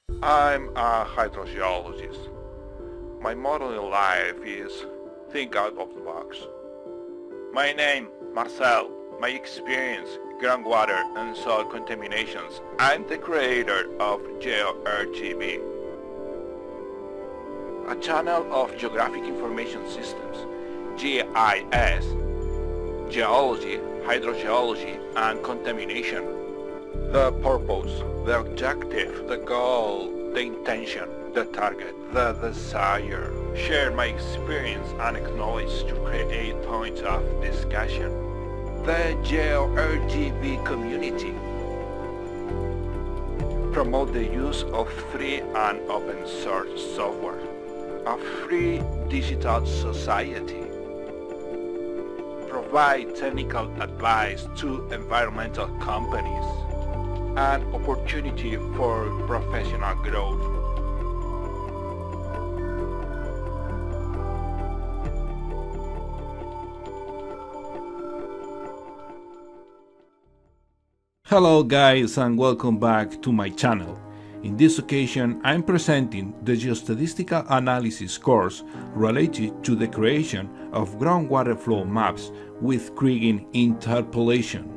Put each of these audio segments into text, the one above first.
I'm a hydrogeologist. My motto in life is think out of the box. My name, Marcel. My experience, groundwater and soil contaminations. I'm the creator of Geo RGB, a channel of geographic information systems, GIS, geology, hydrogeology, and contamination. The purpose, the objective, the goal, the intention, the target, the desire. Share my experience and acknowledge to create points of discussion. The Geo RGB community. Promote the use of free and open source software. A free digital society. Provide technical advice to environmental companies. An opportunity for professional growth. Hello guys and welcome back to my channel. In this occasion I'm presenting the Geostatistical Analysis course related to the creation of groundwater flow maps with Kriging Interpolation.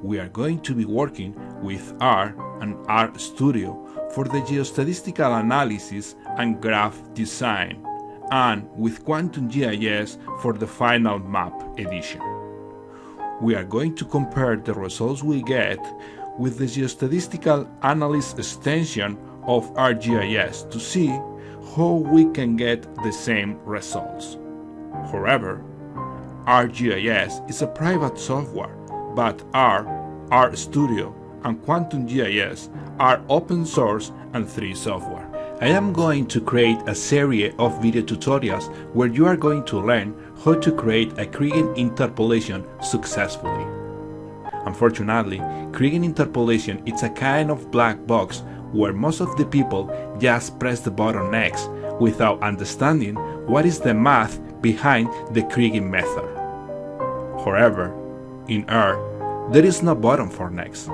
We are going to be working with R and RStudio for the geostatistical analysis and graph design, and with Quantum GIS for the final map edition. We are going to compare the results we get with the geostatistical analysis extension of ArcGIS to see how we can get the same results. However, ArcGIS is a private software, but RStudio and Quantum GIS are open source and free software. I am going to create a series of video tutorials where you are going to learn how to create a Kriging interpolation successfully. Unfortunately, Kriging interpolation is a kind of black box where most of the people just press the button next without understanding what is the math behind the Kriging method. However, in R, there is no button for next.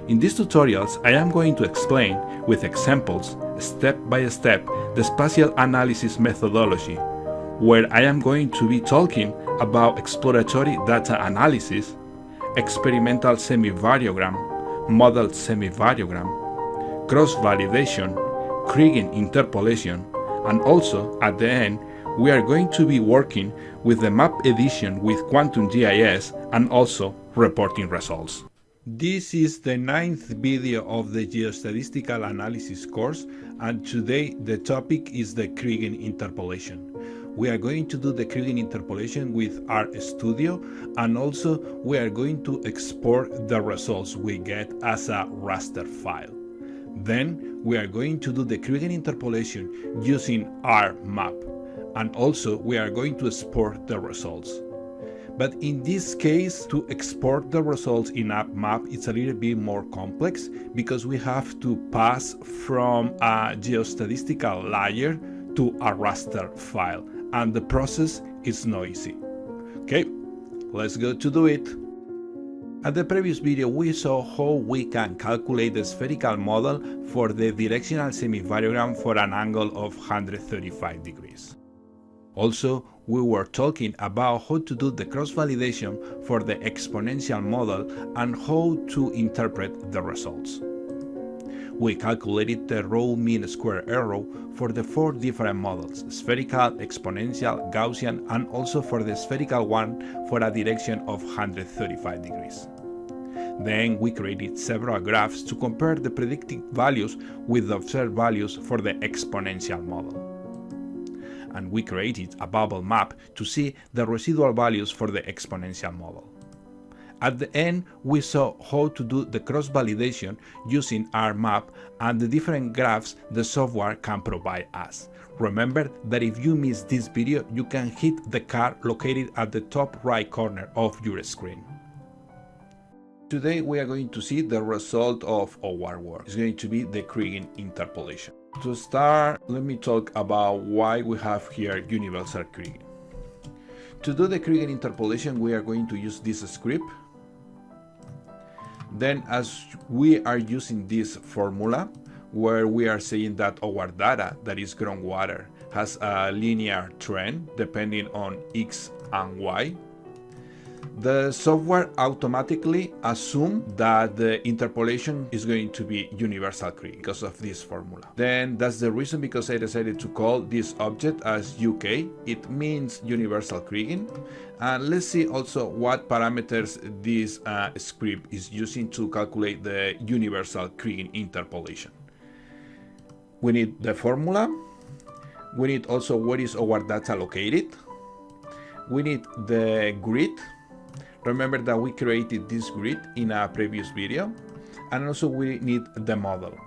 In these tutorials, I am going to explain with examples, step by step, the spatial analysis methodology, where I am going to be talking about exploratory data analysis, experimental semivariogram, model semivariogram, cross-validation, Kriging interpolation, and also, at the end, we are going to be working with the map edition with Quantum GIS and also reporting results. This is the 9th video of the Geostatistical Analysis course, and today the topic is the Kriging interpolation. We are going to do the Kriging interpolation with RStudio, and also we are going to export the results we get as a raster file. Then we are going to do the Kriging interpolation using ArcMap, and also we are going to export the results. But in this case, to export the results in ArcMap, it's a little bit more complex because we have to pass from a geostatistical layer to a raster file, and the process is noisy. Okay, let's go to do it. At the previous video, we saw how we can calculate the spherical model for the directional semivariogram for an angle of 135 degrees. Also, we were talking about how to do the cross-validation for the exponential model and how to interpret the results. We calculated the raw mean square error for the 4 different models: spherical, exponential, Gaussian, and also for the spherical one for a direction of 135 degrees. Then we created several graphs to compare the predicted values with the observed values for the exponential model. And we created a bubble map to see the residual values for the exponential model. At the end, we saw how to do the cross-validation using ArcMap and the different graphs the software can provide us. Remember that if you missed this video, you can hit the card located at the top right corner of your screen. Today we are going to see the result of our work. It's going to be the Kriging interpolation. To start, let me talk about why we have here universal Kriging. To do the Kriging interpolation, we are going to use this script. Then, as we are using this formula, where we are saying that our data, that is groundwater, has a linear trend depending on X and Y, the software automatically assumes that the interpolation is going to be universal Kriging because of this formula. Then that's the reason because I decided to call this object as UK. It means universal Kriging. And let's see also what parameters this script is using to calculate the universal Kriging interpolation. We need the formula. We need also where is our data located. We need the grid. Remember that we created this grid in a previous video. And also we need the model.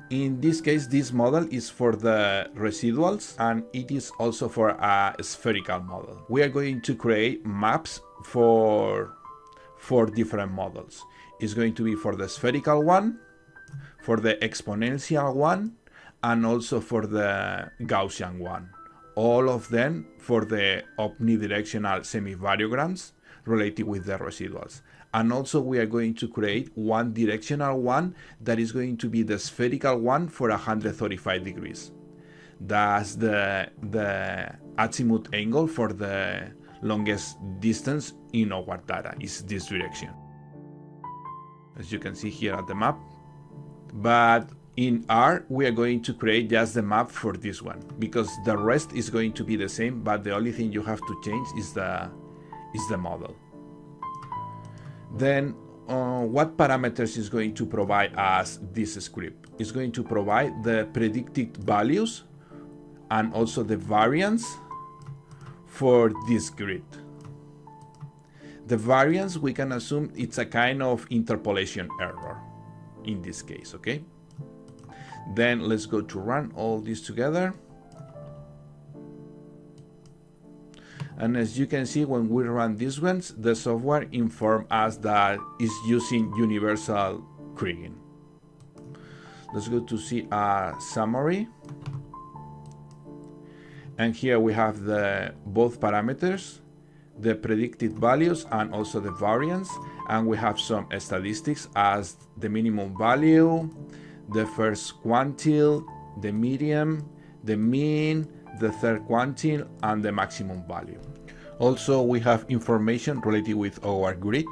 In this case, this model is for the residuals and it is also for a spherical model. We are going to create maps for 4 different models. It's going to be for the spherical one, for the exponential one, and also for the Gaussian one. All of them for the omnidirectional semivariograms related with the residuals. And also we are going to create one directional one that is going to be the spherical one for 135 degrees. That's the azimuth angle for the longest distance in our data, is this direction, as you can see here at the map. But in R, we are going to create just the map for this one, because the rest is going to be the same, but the only thing you have to change is the model. Then what parameters is going to provide us this script? It's going to provide the predicted values and also the variance for this grid. The variance, we can assume it's a kind of interpolation error in this case, okay? Then let's go to run all this together. And as you can see, when we run these ones, the software informs us that it's using universal Kriging. Let's go to see a summary. And here we have both parameters, the predicted values and also the variance. And we have some statistics as the minimum value, the first quantile, the median, the mean, the third quantile, and the maximum value. Also, we have information related with our grid.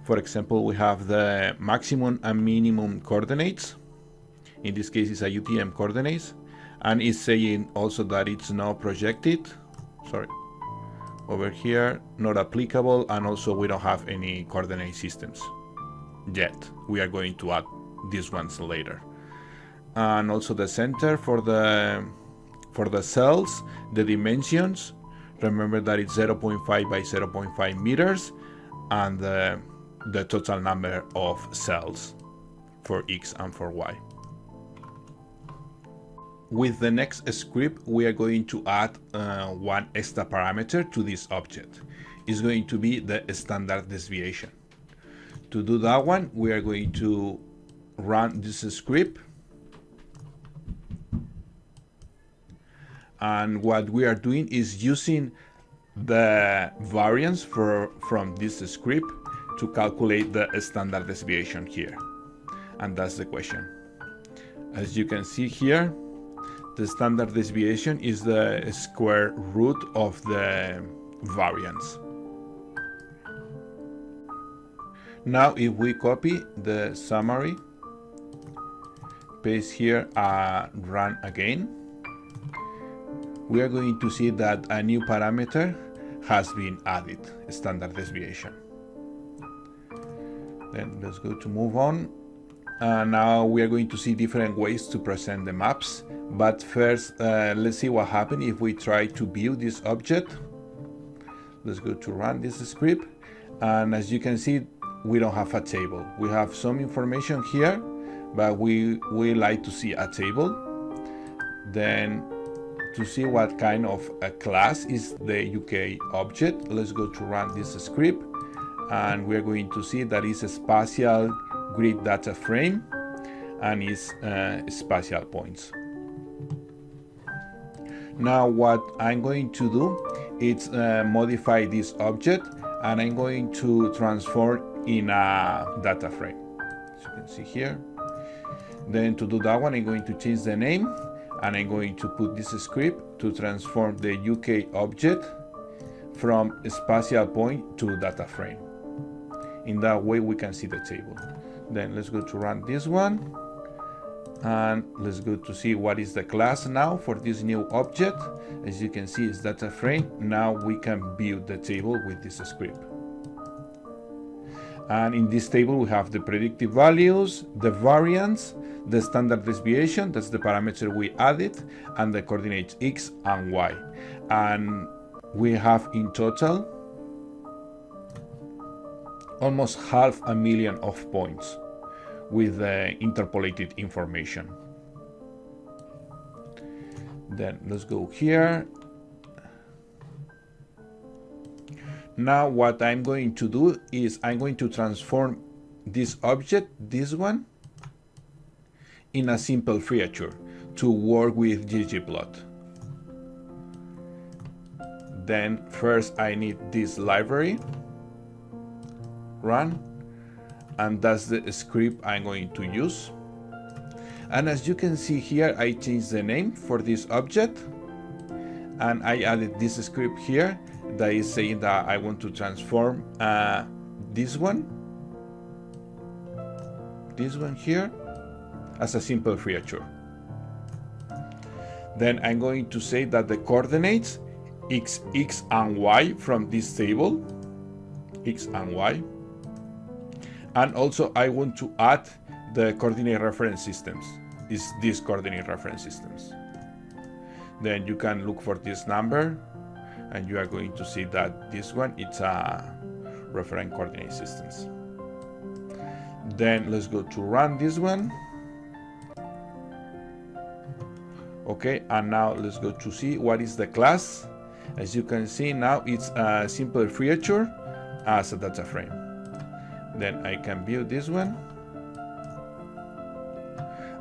For example, we have the maximum and minimum coordinates. In this case, it's a UTM coordinates. And it's saying also that it's not projected. Sorry. Over here, not applicable. And also, we don't have any coordinate systems yet. We are going to add these ones later. And also the center for the cells, the dimensions. Remember that it's 0.5 by 0.5 meters, and the total number of cells for X and for Y. With the next script, we are going to add one extra parameter to this object. It's going to be the standard deviation. To do that one, we are going to run this script. And what we are doing is using the variance from this script to calculate the standard deviation here. And that's the question. As you can see here, the standard deviation is the square root of the variance. Now if we copy the summary, paste here, run again, we are going to see that a new parameter has been added, standard deviation. Then let's go to move on. Now we are going to see different ways to present the maps. But first, let's see what happens if we try to view this object. Let's go to run this script. And as you can see, we don't have a table. We have some information here, but we like to see a table. Then to see what kind of a class is the UK object, let's go to run this script, and we're going to see that it's a spatial grid data frame and it's spatial points. Now what I'm going to do is modify this object, and I'm going to transform in a data frame. As you can see here, Then to do that one, I'm going to change the name, and I'm going to put this script to transform the UK object from spatial point to data frame. In that way we can see the table. Then let's go to run this one, and let's go to see what is the class now for this new object. As you can see, it's data frame. Now we can build the table with this script. And in this table we have the predictive values, the variance, the standard deviation, that's the parameter we added, and the coordinates x and y. And we have in total almost 500,000 of points with the interpolated information. Then let's go here. Now what I'm going to do is I'm going to transform this object, this one, in a simple feature to work with QGIS. Then first I need this library, run, and that's the script I'm going to use. And as you can see here, I changed the name for this object, and I added this script here that is saying that I want to transform this one here as a simple feature. Then I'm going to say that the coordinates x and y from this table, x and y, and also I want to add the coordinate reference systems, is these coordinate reference systems. Then you can look for this number, and you are going to see that this one, it's a reference coordinate systems. Then let's go to run this one. Okay, and now let's go to see what is the class. As you can see now, it's a simple feature as a data frame. Then I can view this one,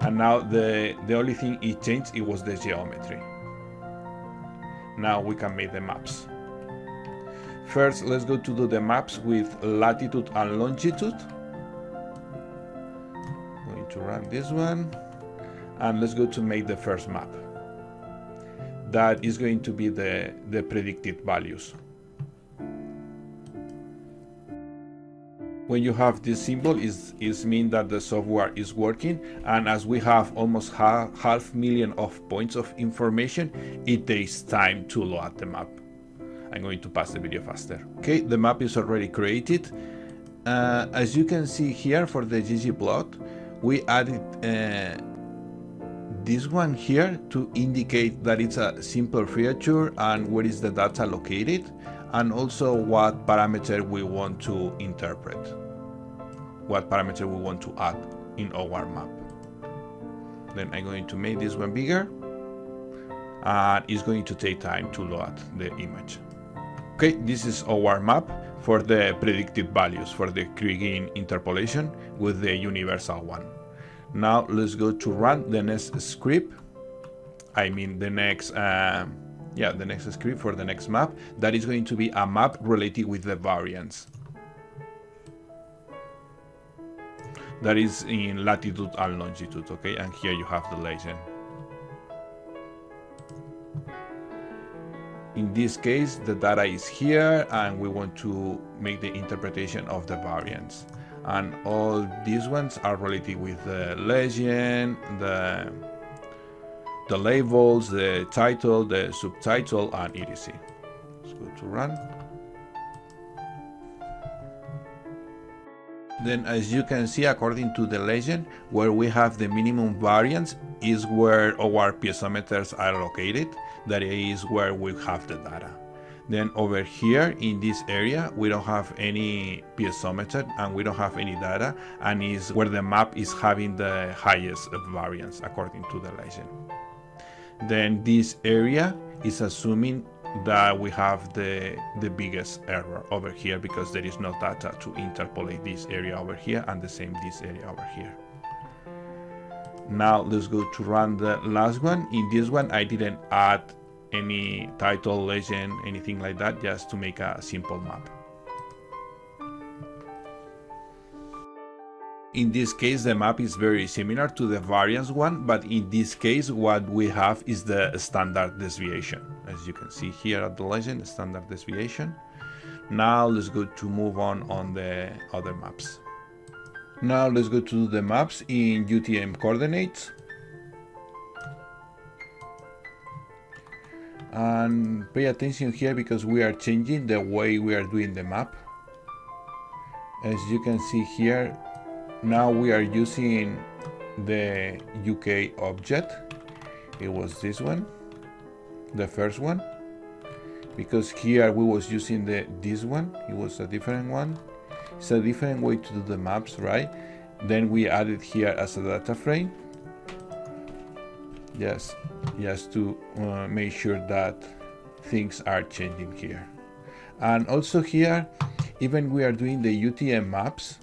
and now the only thing it changed, it was the geometry. Now we can make the maps. First, let's go to do the maps with latitude and longitude. Going to run this one, and let's go to make the first map. That is going to be the predicted values. When you have this symbol, it means that the software is working, and as we have almost 500,000 of points of information, it takes time to load the map. I'm going to pass the video faster. Okay, the map is already created. As you can see here for the QQplot, we added this one here to indicate that it's a simple feature and where is the data located, and also what parameter we want to interpret, what parameter we want to add in our map. Then I'm going to make this one bigger, and it's going to take time to load the image. Okay, this is our map for the predicted values for the Kriging Interpolation with the universal one. Now let's go to run the next script. I mean the next the next script for the next map. That is going to be a map related with the variance. That is in latitude and longitude, okay? And here you have the legend. In this case, the data is here, and we want to make the interpretation of the variance. And all these ones are related with the legend, the labels, the title, the subtitle, and etc. Let's go to run. Then, as you can see, according to the legend, where we have the minimum variance is where our piezometers are located. That is where we have the data. Then over here in this area, we don't have any piezometer and we don't have any data, and is where the map is having the highest variance according to the legend. Then this area is assuming that we have the biggest error over here, because there is no data to interpolate this area over here, and the same this area over here. Now let's go to run the last one. In this one, I didn't add any title, legend, anything like that, just to make a simple map. in this case the map is very similar to the variance one, but in this case what we have is the standard deviation. As you can see here at the legend, standard deviation. Now let's go to move on the other maps. Now let's go to the maps in UTM coordinates. And pay attention here because we are changing the way we are doing the map. As you can see here, now we are using the UK object. It was this one, the first one, because here we was using this one. It was a different one. It's a different way to do the maps, right? Then we added here as a data frame. Yes, just to make sure that things are changing here. And also here, even we are doing the UTM maps,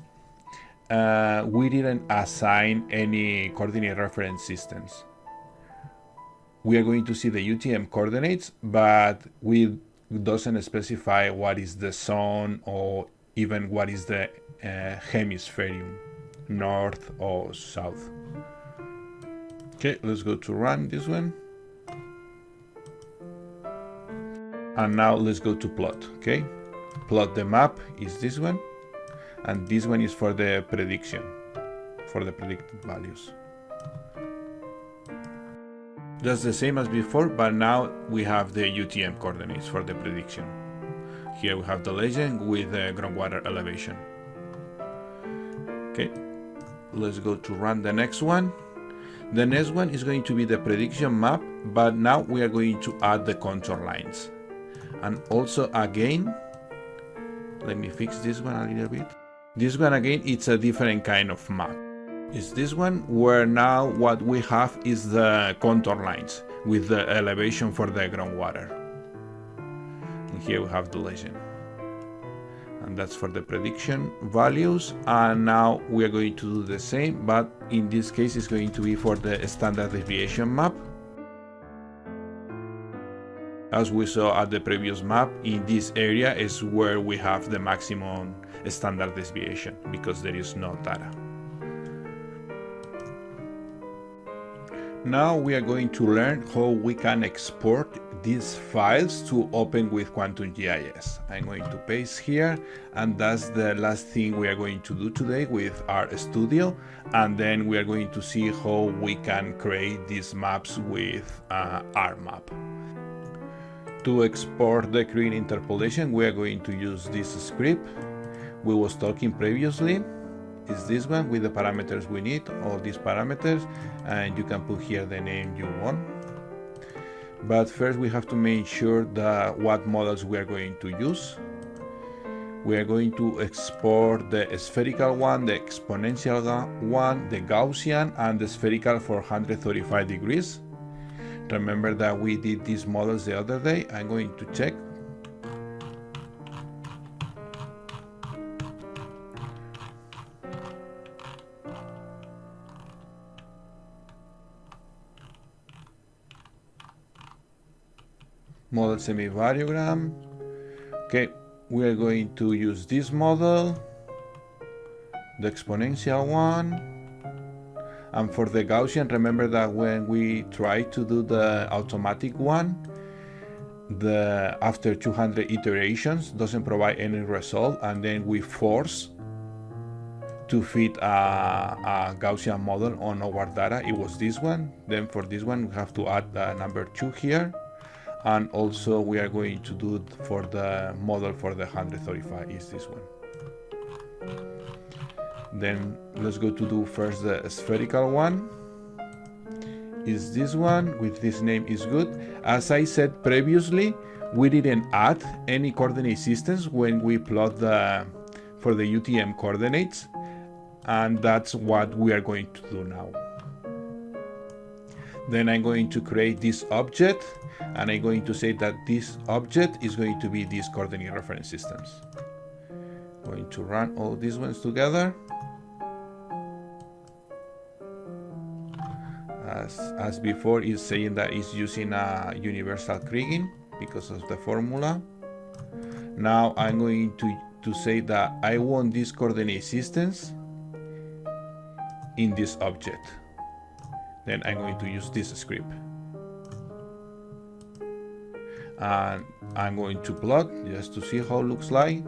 we didn't assign any coordinate reference systems. We are going to see the UTM coordinates, but we doesn't specify what is the zone or even what is the hemispherium, north or south. Okay, let's go to run this one. And now let's go to plot, okay? Plot the map is this one, and this one is for the prediction, for the predicted values. Just the same as before, but now we have the UTM coordinates for the prediction. Here we have the legend with the groundwater elevation. Okay, let's go to run the next one. The next one is going to be the prediction map, but now we are going to add the contour lines. And also again, let me fix this one a little bit. This one again, it's a different kind of map. It's this one where now what we have is the contour lines with the elevation for the groundwater. And here we have the legend. And that's for the prediction values. And now we are going to do the same, but in this case it's going to be for the standard deviation map. As we saw at the previous map, in this area is where we have the maximum standard deviation because there is no data. Now we are going to learn how we can export these files to open with Quantum GIS. I'm going to paste here, and that's the last thing we are going to do today with RStudio, and then we are going to see how we can create these maps with ArcMap. To export the Kriging Interpolation, we are going to use this script we was talking previously. Is this one with the parameters we need, all these parameters, and you can put here the name you want. But first we have to make sure that what models we are going to use. We are going to export the spherical one, the exponential one, the Gaussian, and the spherical for 135 degrees. Remember that we did these models the other day. I'm going to check. Model Semivariogram. Okay, we are going to use this model, the exponential one. And for the Gaussian, remember that when we try to do the automatic one, after 200 iterations doesn't provide any result, and then we force to fit a Gaussian model on our data. It was this one. Then for this one, we have to add the number 2 here. And also we are going to do it for the model for the 135 is this one. Then let's go to do first the spherical one. Is this one with this name is good. As I said previously, we didn't add any coordinate systems when we plot for the UTM coordinates, and that's what we are going to do now. Then I'm going to create this object, and I'm going to say that this object is going to be these coordinate reference systems. Going to run all these ones together. As before, it's saying that it's using a universal Kriging because of the formula. Now I'm going to say that I want these coordinate systems in this object. Then I'm going to use this script. And I'm going to plot just to see how it looks like.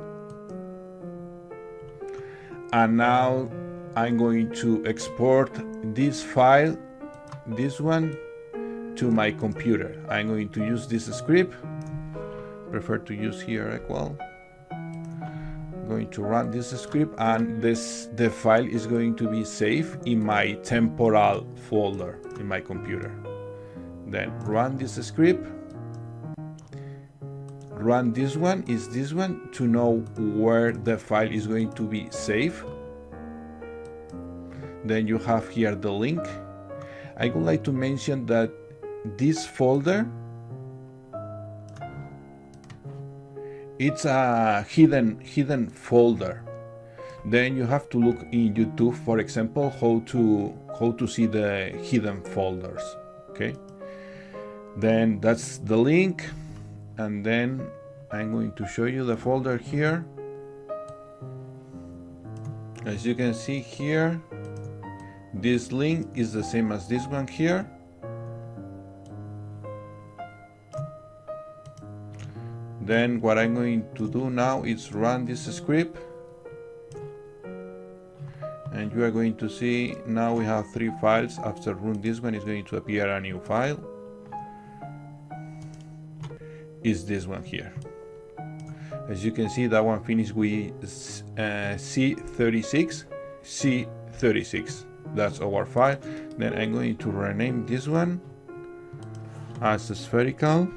And now I'm going to export this file, this one, to my computer. I'm going to use this script. Prefer to use here equal. I'm going to run this script, and the file is going to be saved in my temporal folder in my computer. Then run this script. Run this one to know where the file is going to be saved. Then you have here the link. I would like to mention that this folder, it's a hidden folder. Then you have to look in YouTube, for example, how to see the hidden folders. Okay. Then that's the link, and then I'm going to show you the folder here. As you can see here, this link is the same as this one here. Then what I'm going to do now is run this script, and you are going to see now we have 3 files. After run this one is going to appear a new file. Is this one here. As you can see, that one finished with C36. That's our file. Then I'm going to rename this one as spherical,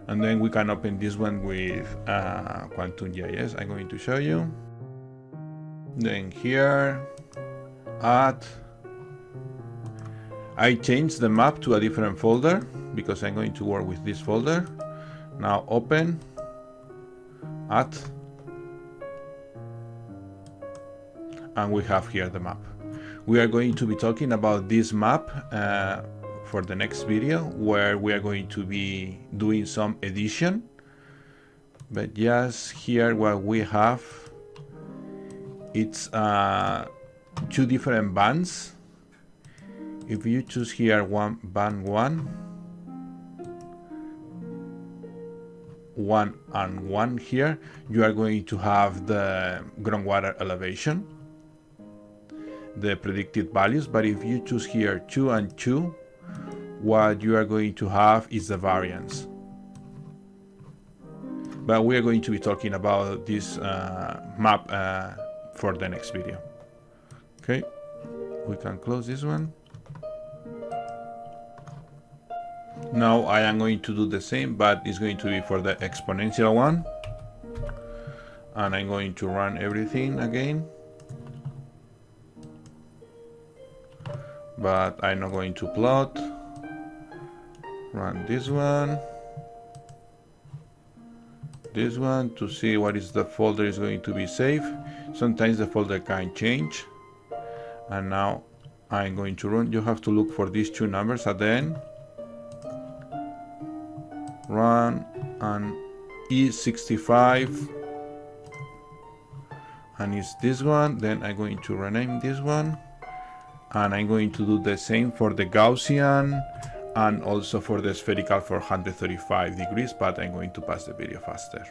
and then we can open this one with Quantum GIS. I'm going to show you. Then here, add. I changed the map to a different folder because I'm going to work with this folder. Now open, add, and we have here the map. We are going to be talking about this map for the next video, where we are going to be doing some edition. But just here what we have, it's 2 different bands. If you choose here band 1 and 1 here, you are going to have the groundwater elevation, the predicted values. But if you choose here 2 and 2, what you are going to have is the variance. But we are going to be talking about this map for the next video. Okay, we can close this one. Now I am going to do the same, but it's going to be for the exponential one, and I'm going to run everything again, but I'm not going to plot. Run this one to see what is the folder is going to be saved. Sometimes the folder can change, and now I'm going to run. You have to look for these 2 numbers at the end. Run, and E65, and it's this one. Then I'm going to rename this one, and I'm going to do the same for the Gaussian and also for the spherical for 135 degrees, but I'm going to pass the video faster.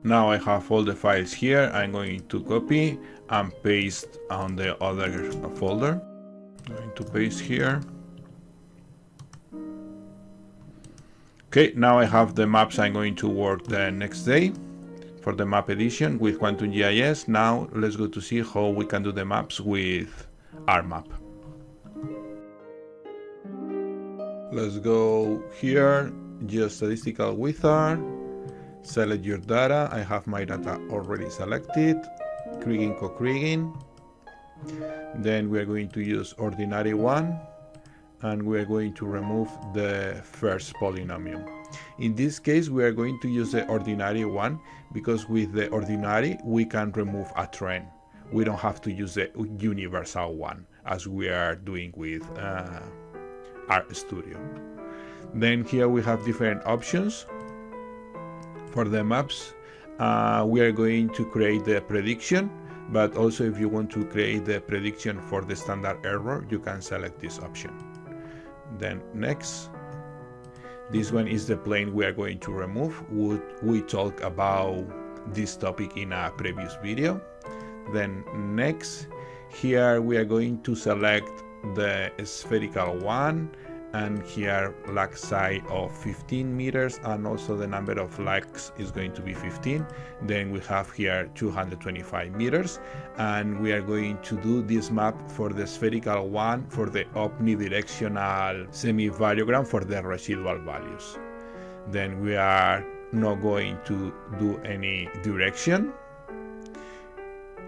Now I have all the files here. I'm going to copy and paste on the other folder. I'm going to paste here. Okay, now I have the maps I'm going to work the next day for the map edition with Quantum GIS. Now let's go to see how we can do the maps with ArcMap. Let's go here, Geostatistical wizard, select your data. I have my data already selected, Kriging co-Kriging. Then we are going to use ordinary one, and we are going to remove the first polynomial. In this case, we are going to use the ordinary one because with the ordinary we can remove a trend. We don't have to use the universal one as we are doing with RStudio. Then here we have different options for the maps. We are going to create the prediction. but also if you want to create the prediction for the standard error, you can select this option. Then next, this one is the plane we are going to remove. We talked about this topic in a previous video. Then next, here we are going to select the spherical one, and here lag size of 15 meters, and also the number of lags is going to be 15. Then we have here 225 meters, and we are going to do this map for the spherical one for the omnidirectional semivariogram for the residual values. Then we are not going to do any direction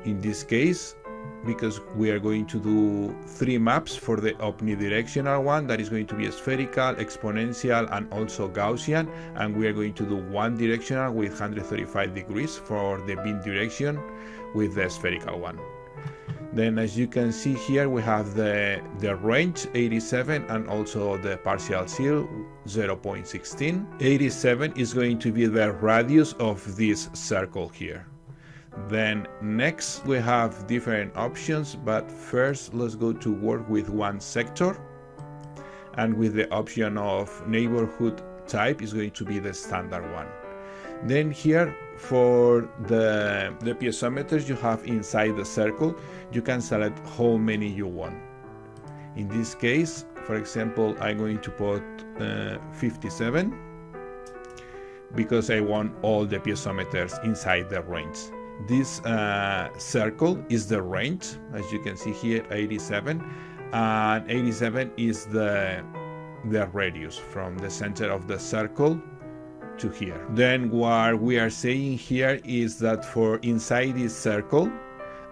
in this case, because we are going to do 3 maps for the omnidirectional one, that is going to be spherical, exponential, and also Gaussian, and we are going to do 1 directional with 135 degrees for the beam direction with the spherical one. Then as you can see here, we have the range 87 and also the partial seal 0.16. 87 is going to be the radius of this circle here. Then next we have different options, but first let's go to work with one sector, and with the option of neighborhood type is going to be the standard one. Then here for the piezometers you have inside the circle, you can select how many you want. In this case, for example, I'm going to put 57 because I want all the piezometers inside the range. This circle is the range, as you can see here, 87, and 87 is the radius from the center of the circle to here. Then what we are saying here is that for inside this circle,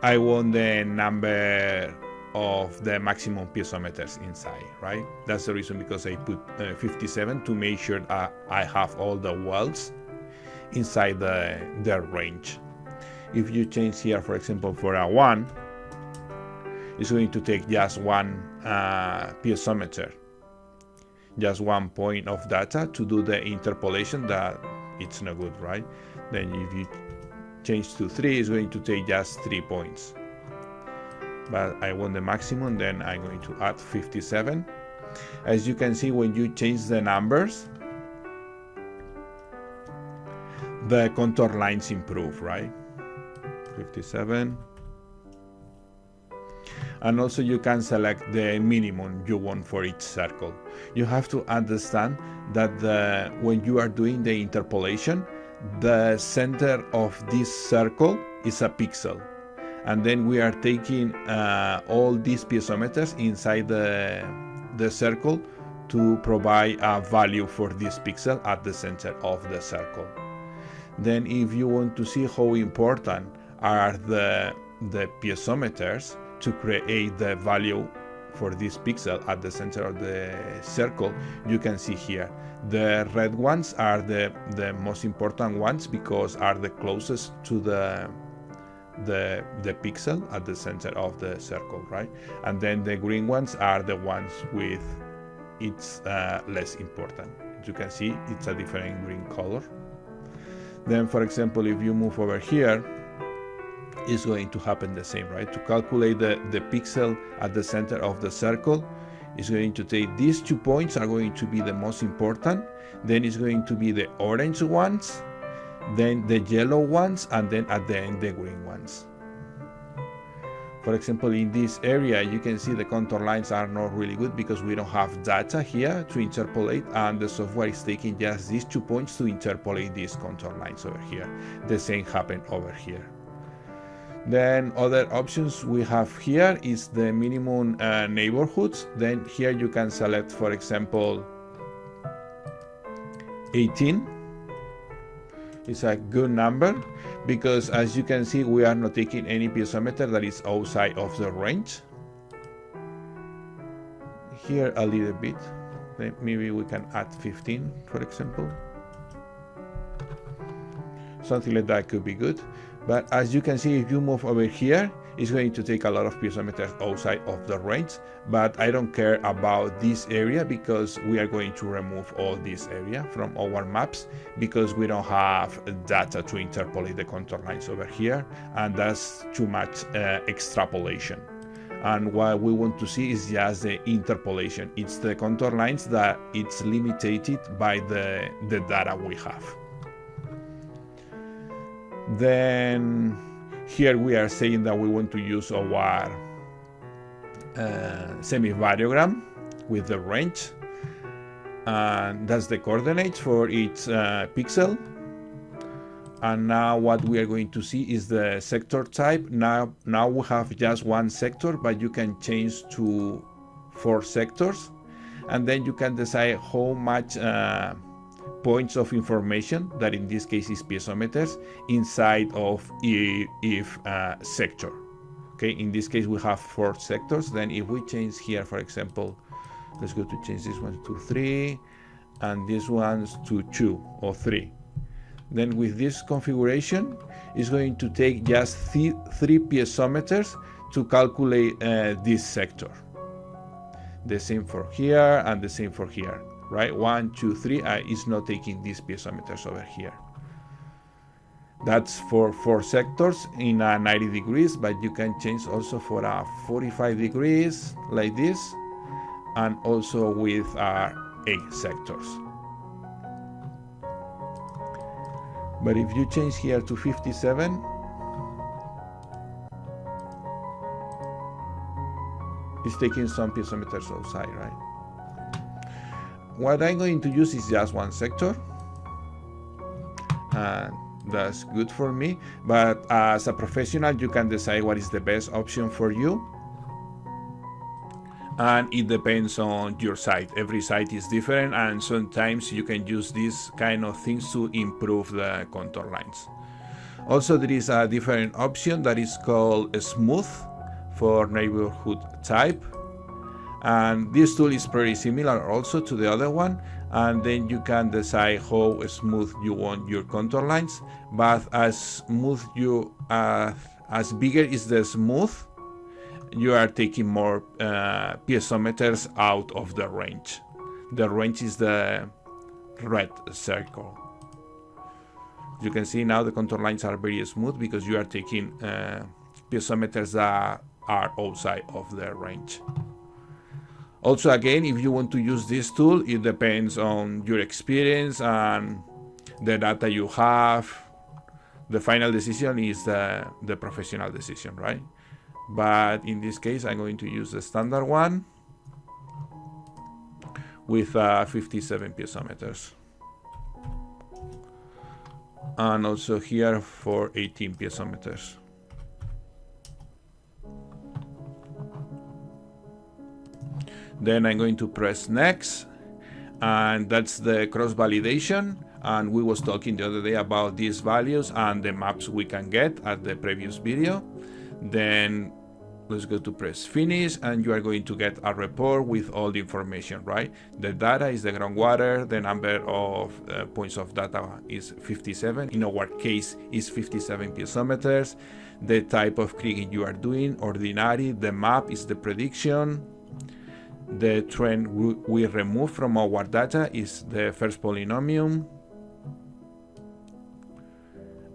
I want the number of the maximum piezometers inside, right? That's the reason because I put 57 to make sure I have all the wells inside the range. If you change here, for example, for a 1, it's going to take just one piezometer, just 1 point of data to do the interpolation. That it's not good, right? Then if you change to 3, it's going to take just 3 points. But I want the maximum, then I'm going to add 57. As you can see, when you change the numbers, the contour lines improve, right? 57. And also you can select the minimum you want for each circle. You have to understand that when you are doing the interpolation, the center of this circle is a pixel, and then we are taking all these piezometers inside the circle to provide a value for this pixel at the center of the circle. Then if you want to see how important are the piezometers to create the value for this pixel at the center of the circle, you can see here the red ones are the most important ones because are the closest to the pixel at the center of the circle, right? And then the green ones are the ones with it's less important. As you can see, it's a different green color. Then for example, if you move over here, is going to happen the same, right? To calculate the pixel at the center of the circle, is going to take these 2 points are going to be the most important, then it's going to be the orange ones, then the yellow ones, and then at the end the green ones. For example, in this area you can see the contour lines are not really good because we don't have data here to interpolate, and the software is taking just these 2 points to interpolate these contour lines over here. The same happened over here. Then other options we have here is the minimum neighborhoods. Then here you can select, for example, 18. It's a good number because as you can see, we are not taking any piezometer that is outside of the range. Here a little bit, then maybe we can add 15, for example. Something like that could be good. But as you can see, if you move over here, It's going to take a lot of piezometers outside of the range, but I don't care about this area because we are going to remove all this area from our maps because we don't have data to interpolate the contour lines over here, and that's too much extrapolation. And what we want to see is just the interpolation. It's the contour lines that it's limited by the data we have. Then here we are saying that we want to use our semivariogram with the range, and that's the coordinates for each pixel. And now what we are going to see is the sector type. Now we have just one sector, but you can change to 4 sectors, and then you can decide how much points of information, that in this case is piezometers, inside of each sector. Okay, in this case we have 4 sectors. Then if we change here, for example, let's go to change this one to 3 and this one's to 2 or 3. Then with this configuration, it's going to take just 3 piezometers to calculate this sector. The same for here and the same for here. Right, 1, 2, 3 is not taking these piezometers over here. That's for 4 sectors in 90 degrees, but you can change also for 45 degrees like this, and also with 8 sectors. But if you change here to 57, it's taking some piezometers outside, right? What I'm going to use is just 1 sector, and that's good for me, but as a professional you can decide what is the best option for you, and it depends on your site. Every site is different, and sometimes you can use these kind of things to improve the contour lines. Also, there is a different option that is called smooth for neighborhood type. And this tool is pretty similar also to the other one, and then you can decide how smooth you want your contour lines. But as smooth as bigger is the smooth, you are taking more piezometers out of the range. The range is the red circle. You can see now the contour lines are very smooth because you are taking piezometers that are outside of the range. Also, again, if you want to use this tool, it depends on your experience and the data you have. The final decision is the professional decision, right? But in this case, I'm going to use the standard one with 57 piezometers. And also here for 18 piezometers. Then I'm going to press next, and that's the cross validation. And we was talking the other day about these values and the maps we can get at the previous video. Then let's go to press finish, and you are going to get a report with all the information, right? The data is the groundwater, the number of points of data is 57. In our case is 57 piezometers. The type of kriging you are doing, ordinary. The map is the prediction. The trend we remove from our data is the first polynomial,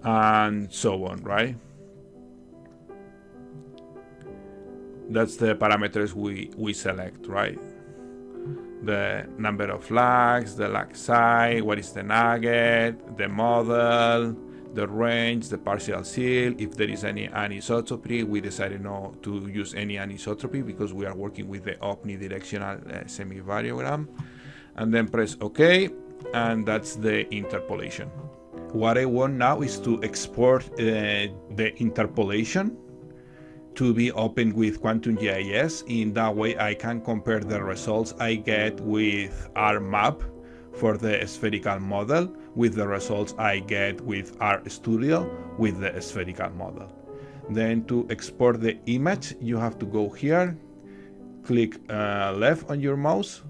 and so on, right? That's the parameters we select, right? The number of flags, the lag size, what is the nugget, the model, the range, the partial seal. If there is any anisotropy, we decided not to use any anisotropy because we are working with the omnidirectional semivariogram. And then press OK, and that's the interpolation. What I want now is to export the interpolation to be open with QuantumGIS. In that way, I can compare the results I get with ArcMap for the spherical model with the results I get with RStudio with the spherical model. Then to export the image, you have to go here, click left on your mouse,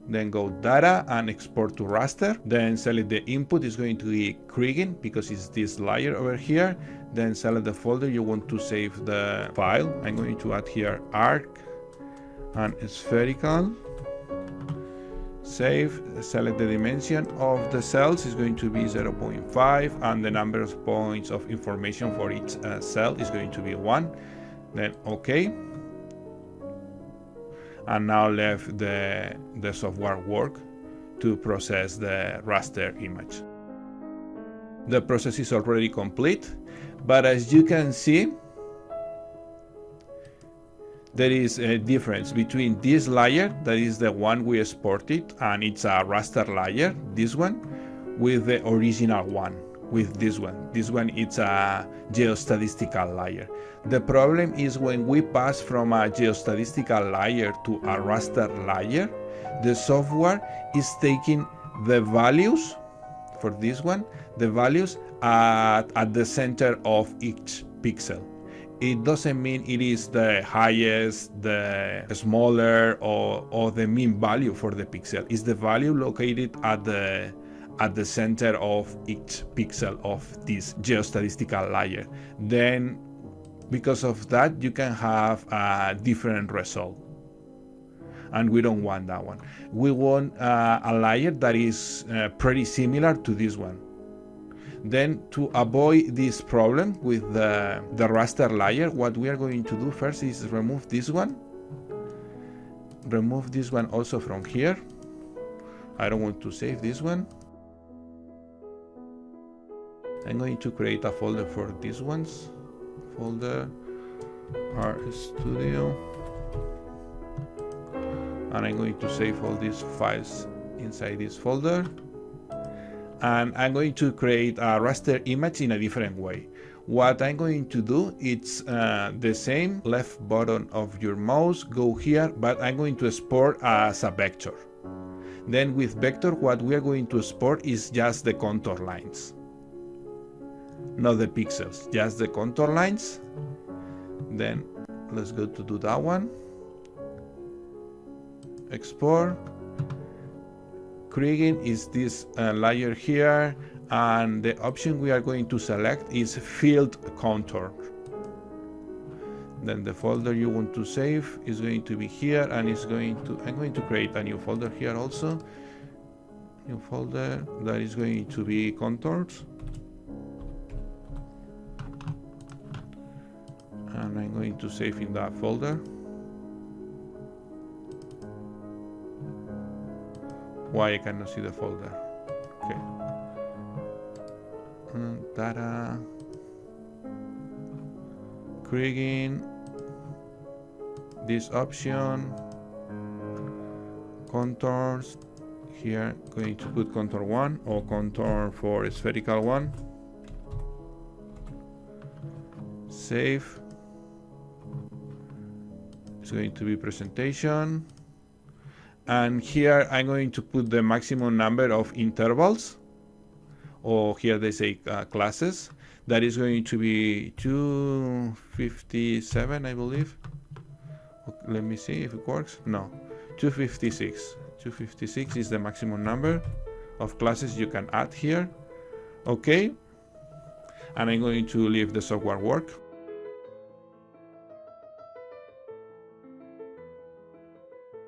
then go data and export to raster, then select the input is going to be Kriging because it's this layer over here, then select the folder you want to save the file. I'm going to add here arc and spherical, save, select the dimension of the cells is going to be 0.5 and the number of points of information for each cell is going to be 1, then OK. And now left the software work to process the raster image. The process is already complete, but as you can see, there is a difference between this layer, that is the one we exported, and it's a raster layer, this one, with the original one, with this one. This one, it's a geostatistical layer. The problem is when we pass from a geostatistical layer to a raster layer, the software is taking the values for this one, the values at the center of each pixel. It doesn't mean it is the highest, the smaller, or the mean value for the pixel. It's the value located at the center of each pixel of this geostatistical layer. Then, because of that, you can have a different result. And we don't want that one. We want a layer that is pretty similar to this one. Then, to avoid this problem with the raster layer, what we are going to do first is remove this one. Remove this one also from here. I don't want to save this one. I'm going to create a folder for these ones. Folder RStudio. And I'm going to save all these files inside this folder. And I'm going to create a raster image in a different way. What I'm going to do, it's the same left button of your mouse, go here, but I'm going to export as a vector. Then with vector, what we are going to export is just the contour lines. Not the pixels, just the contour lines. Then let's go to do that one. Export. Kriging is this layer here, and the option we are going to select is field contour. Then the folder you want to save is going to be here, and I'm going to create a new folder here also. New folder that is going to be contours. And I'm going to save in that folder. Why I cannot see the folder? Okay. Data. Kriging. This option. Contours. Here, going to put contour 1 or contour for spherical 1. Save. It's going to be presentation. And here I'm going to put the maximum number of intervals, or here they say classes. That is going to be 257, I believe. Okay, let me see if it works. No, 256. 256 is the maximum number of classes you can add here. Okay. And I'm going to leave the software work.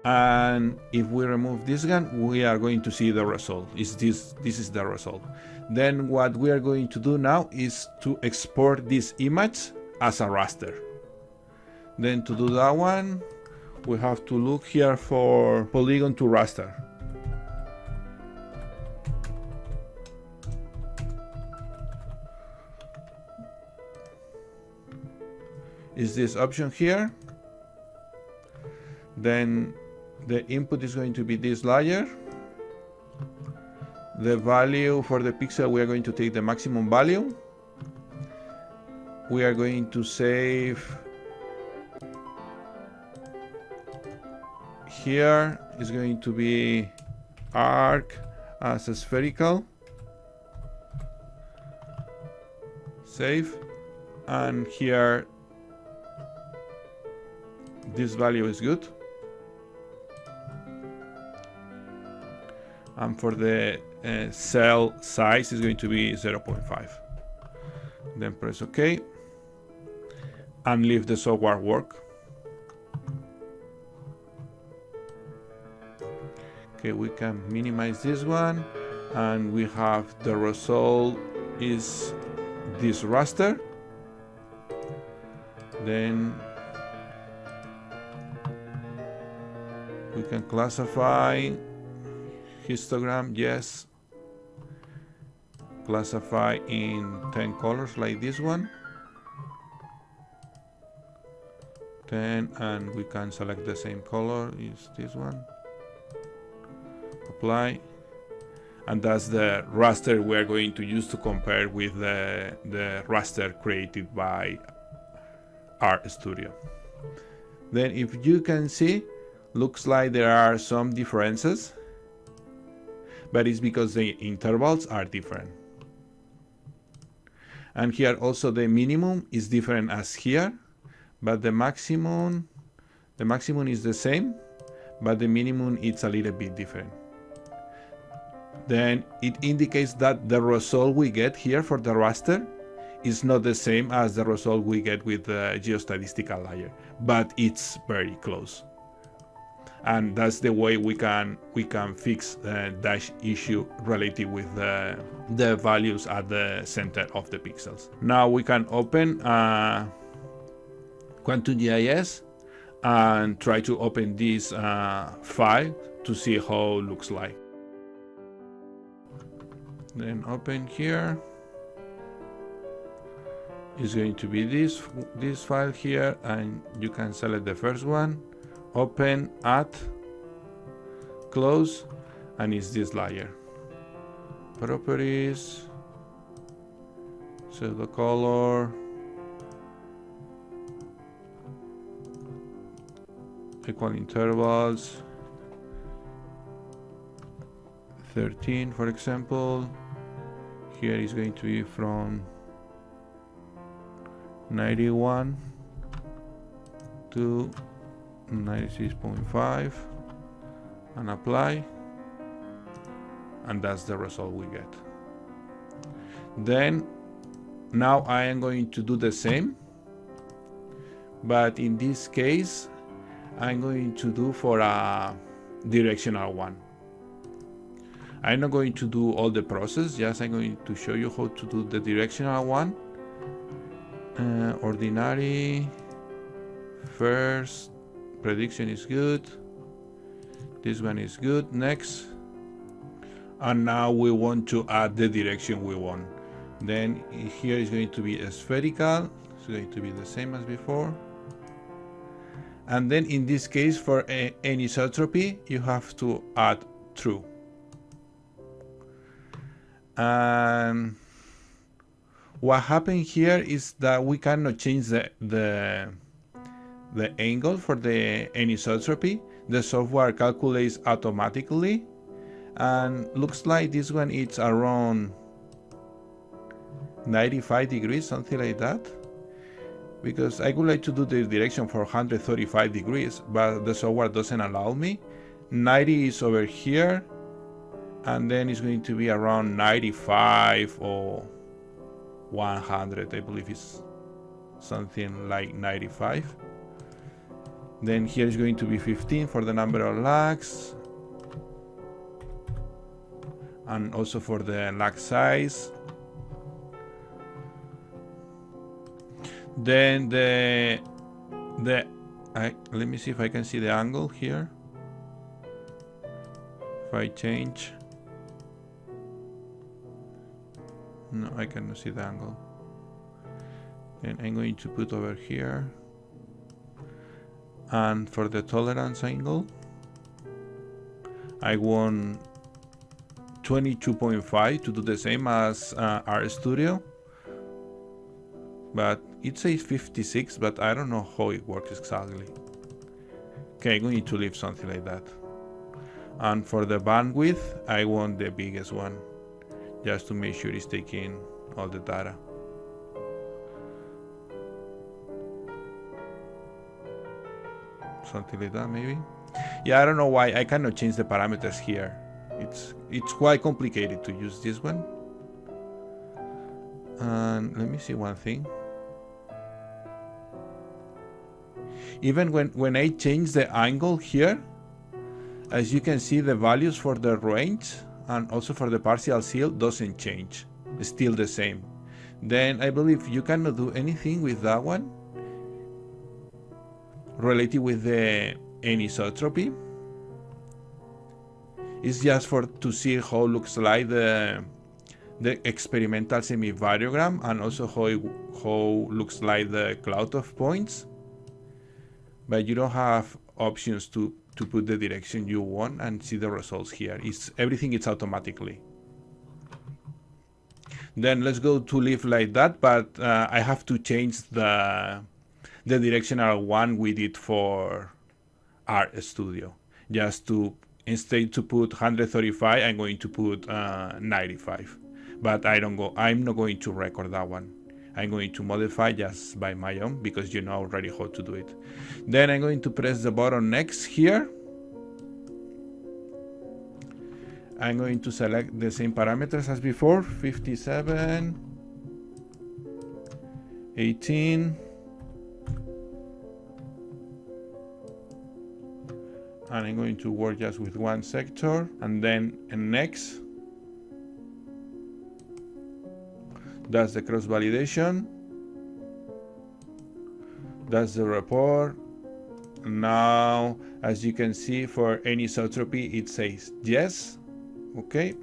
And if we remove this one, we are going to see the result. This is the result. Then what we are going to do now is to export this image as a raster. Then to do that one, we have to look here for polygon to raster. Is this option here? Then the input is going to be this layer. The value for the pixel, we are going to take the maximum value. We are going to save. Here is going to be arc as a spherical. Save. And here, this value is good. and for the cell size is going to be 0.5. Then press OK and leave the software work. Okay, we can minimize this one, and we have the result is this raster. Then we can classify histogram, yes. Classify in 10 colors like this one. 10, and we can select the same color, is this one. Apply. And that's the raster we're going to use to compare with the raster created by RStudio. Then if you can see, looks like there are some differences, but it's because the intervals are different. And here also the minimum is different as here, but the maximum is the same, but the minimum is a little bit different. Then it indicates that the result we get here for the raster is not the same as the result we get with the geostatistical layer, but it's very close. And that's the way we can fix that issue related with the values at the center of the pixels. Now we can open QuantumGIS and try to open this file to see how it looks like. Then open here. It's going to be this file here, and you can select the first one, open, add, close, and it's this layer. Properties, so the color, equal intervals, 13 for example. Here is going to be from 91 to 96.5 and apply, and that's the result we get. Then now I am going to do the same, but in this case I'm going to do for a directional one. I'm not going to do all the process, just I'm going to show you how to do the directional one. Ordinary, first, prediction is good, this one is good, next. And now we want to add the direction we want. Then here is going to be spherical, it's going to be the same as before. And then in this case for anisotropy you have to add true. And what happened here is that we cannot change the angle for the anisotropy. The software calculates automatically, and looks like this one is around 95 degrees, something like that. Because I would like to do the direction for 135 degrees, but the software doesn't allow me. 90 is over here, and then it's going to be around 95 or 100, I believe it's something like 95. Then here is going to be 15 for the number of lags, and also for the lag size. Then let me see if I can see the angle here. If I change, no, I cannot see the angle. And I'm going to put over here. And for the tolerance angle, I want 22.5 to do the same as RStudio. But it says 56, but I don't know how it works exactly. Okay, I'm going to leave something like that. And for the bandwidth, I want the biggest one, just to make sure it's taking all the data. Something like that, maybe. Yeah, I don't know why I cannot change the parameters here It's quite complicated to use this one. And let me see one thing. Even when I change the angle here, as you can see, the values for the range and also for the partial seal doesn't change. It's still the same. Then I believe you cannot do anything with that one related with the anisotropy. It's just to see how it looks like the experimental semivariogram, and also how looks like the cloud of points. But you don't have options to put the direction you want and see the results here. Everything is automatically. Then let's go to leave like that, but I have to change the directional one we did for RStudio. Just to, instead to put 135, I'm going to put 95. But I'm not going to record that one. I'm going to modify just by my own, because you know already how to do it. Then I'm going to press the button next here. I'm going to select the same parameters as before, 57, 18, and I'm going to work just with one sector, and then next. That's the cross validation. That's the report. Now, as you can see, for anisotropy, it says yes. Okay.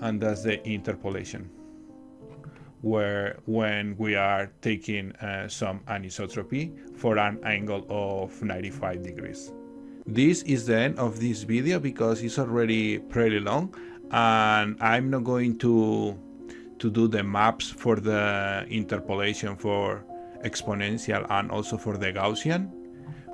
And that's the interpolation, where when we are taking some anisotropy for an angle of 95 degrees. This is the end of this video because it's already pretty long, and I'm not going to do the maps for the interpolation for exponential and also for the Gaussian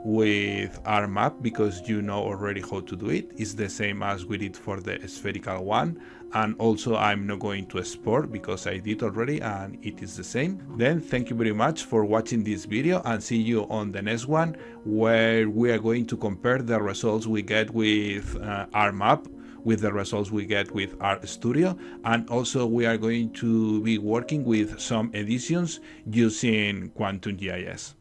with ArcMap, because you know already how to do it. It's the same as we did for the spherical one, and also I'm not going to export because I did already and it is the same. Then thank you very much for watching this video, and see you on the next one, where we are going to compare the results we get with ArcMap with the results we get with RStudio, and also we are going to be working with some editions using Quantum GIS.